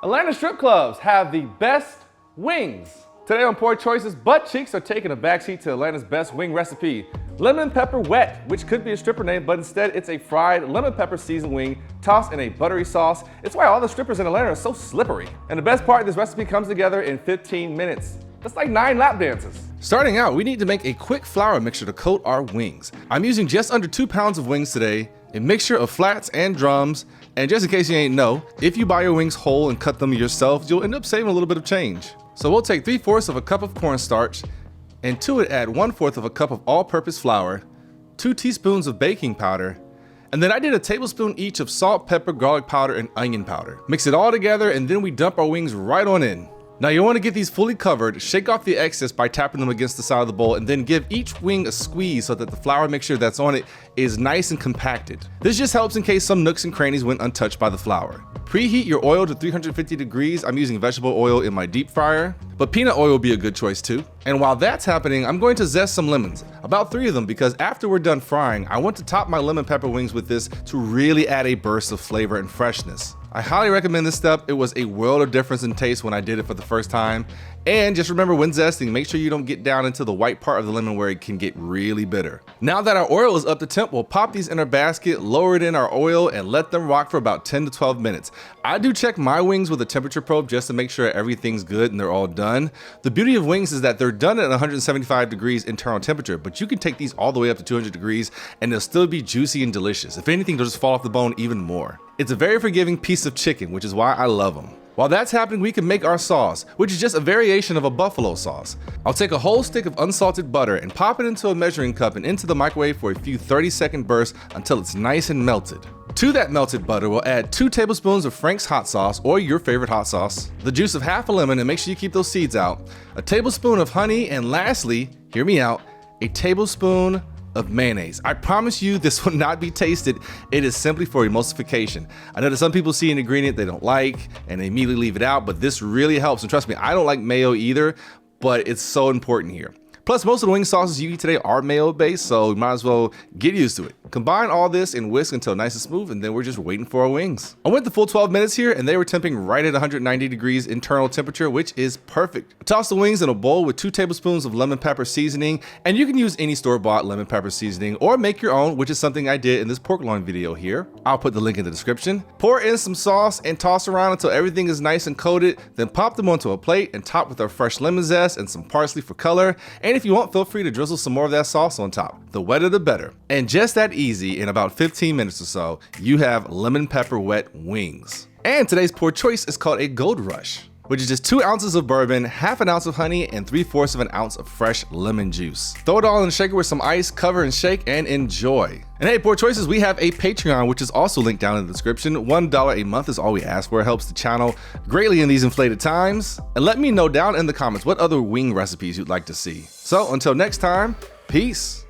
Atlanta strip clubs have the best wings. Today on Poor Choices, butt cheeks are taking a backseat to Atlanta's best wing recipe, lemon pepper wet, which could be a stripper name, but instead it's a fried lemon pepper seasoned wing tossed in a buttery sauce. It's why all the strippers in Atlanta are so slippery. And the best part, this recipe comes together in 15 minutes. That's like 9 lap dances. Starting out, we need to make a quick flour mixture to coat our wings. I'm using just under 2 pounds of wings today, a mixture of flats and drums. And just in case you ain't know, if you buy your wings whole and cut them yourself, you'll end up saving a little bit of change. So we'll take 3/4 of a cup of cornstarch, and to it add 1/4 of a cup of all-purpose flour, 2 teaspoons of baking powder, and then I did a tablespoon each of salt, pepper, garlic powder, and onion powder. Mix it all together, and then we dump our wings right on in. Now you want to get these fully covered, shake off the excess by tapping them against the side of the bowl, and then give each wing a squeeze so that the flour mixture that's on it is nice and compacted. This just helps in case some nooks and crannies went untouched by the flour. Preheat your oil to 350 degrees. I'm using vegetable oil in my deep fryer, but peanut oil would be a good choice too. And while that's happening, I'm going to zest some lemons, about 3 of them, because after we're done frying, I want to top my lemon pepper wings with this to really add a burst of flavor and freshness. I highly recommend this step. It was a world of difference in taste when I did it for the first time. And just remember, when zesting, make sure you don't get down into the white part of the lemon where it can get really bitter. Now that our oil is up to temp, we'll pop these in our basket, lower it in our oil, and let them rock for about 10 to 12 minutes. I do check my wings with a temperature probe just to make sure everything's good and they're all done. The beauty of wings is that they're done at 175 degrees internal temperature, but you can take these all the way up to 200 degrees and they'll still be juicy and delicious. If anything, they'll just fall off the bone even more. It's a very forgiving piece of chicken, which is why I love them. While that's happening, we can make our sauce, which is just a variation of a buffalo sauce. I'll take a whole stick of unsalted butter and pop it into a measuring cup and into the microwave for a few 30-second bursts until it's nice and melted. To that melted butter, we'll add 2 tablespoons of Frank's hot sauce, or your favorite hot sauce, the juice of half a lemon, and make sure you keep those seeds out, a tablespoon of honey, and lastly, hear me out, a tablespoon of mayonnaise. I promise you this will not be tasted. It is simply for emulsification. I know that some people see an ingredient they don't like and they immediately leave it out, but this really helps. And trust me, I don't like mayo either, but it's so important here. Plus, most of the wing sauces you eat today are mayo based, so you might as well get used to it. Combine all this and whisk until nice and smooth, and then we're just waiting for our wings. I went the full 12 minutes here, and they were temping right at 190 degrees internal temperature, which is perfect. Toss the wings in a bowl with 2 tablespoons of lemon pepper seasoning, and you can use any store-bought lemon pepper seasoning or make your own, which is something I did in this pork loin video here. I'll put the link in the description. Pour in some sauce and toss around until everything is nice and coated, then pop them onto a plate and top with our fresh lemon zest and some parsley for color. And if you want, feel free to drizzle some more of that sauce on top. The wetter the better. And just that easy, in about 15 minutes or so, you have lemon pepper wet wings. And today's poor choice is called a Gold Rush, which is just 2 ounces of bourbon, half an ounce of honey, and 3/4 of an ounce of fresh lemon juice. Throw it all in a shaker with some ice, cover and shake, and enjoy. And hey, Poor Choices, we have a Patreon, which is also linked down in the description. $1 a month is all we ask for. It helps the channel greatly in these inflated times. And let me know down in the comments what other wing recipes you'd like to see. So until next time, peace.